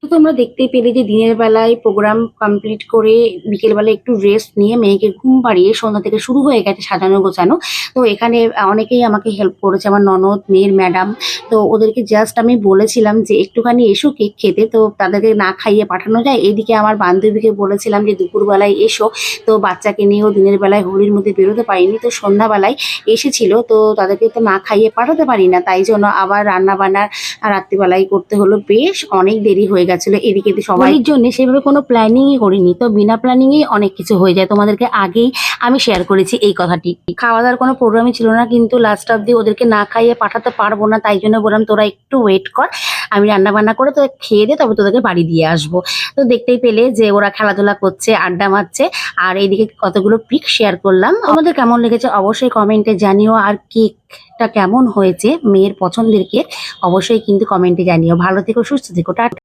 তো তোমরা দেখতেই পেলে যে দিনের বেলায় প্রোগ্রাম কমপ্লিট করে বিকেলবেলায় একটু রেস্ট নিয়ে মেয়েকে ঘুম পাড়িয়ে সন্ধ্যা থেকে শুরু হয়ে গেছে সাজানো গোছানো। তো এখানে অনেকেই আমাকে হেল্প করেছে, আমার ননদ, মেয়ের ম্যাডাম। তো ওদেরকে জাস্ট আমি বলেছিলাম যে একটুখানি এসো কেক খেতে, তো তাদেরকে না খাইয়ে পাঠানো যায়। এইদিকে আমার বান্ধবীকে বলেছিলাম যে দুপুরবেলায় এসো, তো বাচ্চাকে নিয়েও দিনের বেলায় হোলির মধ্যে বেরোতে পারিনি, তো সন্ধ্যাবেলায় এসেছিল, তো তাদেরকে তো না খাইয়ে পাঠাতে পারি না, তাই জন্য আবার রান্না বান্না রাত্রিবেলায় করতে হলো। বেশ অনেক দেরি হয়ে গেছিল। এদিকে তো সবাইর জন্য সেভাবে কোনো প্ল্যানিংই করিনি, তো বিনা প্ল্যানিংয়েই অনেক কিছু হয়ে যায়। তোমাদেরকে আগেই আমি শেয়ার করেছি এই কথাটি। খাওয়া দাওয়ার কোনো প্রোগ্রামই ছিল না, কিন্তু লাস্ট অব্দি ওদেরকে না খাইয়ে পাঠাতে পারবো না, তাই জন্য বললাম তোরা একটু ওয়েট কর, আমি রান্না বান্না করে তোদের খেয়ে দিয়ে তবে তোদেরকে বাড়ি দিয়ে আসবো। তো দেখতেই পেলে যে ওরা খেলাধুলা করছে, আড্ডা মারছে, আর এইদিকে কতগুলো পিক শেয়ার করলাম। তোমাদের কেমন লেগেছে অবশ্যই কমেন্টে জানিও, আর কেকটা কেমন হয়েছে মেয়ের পছন্দের কেক অবশ্যই কিন্তু কমেন্টে জানিও। ভালো থেকো, সুস্থ থেকো, টাটা।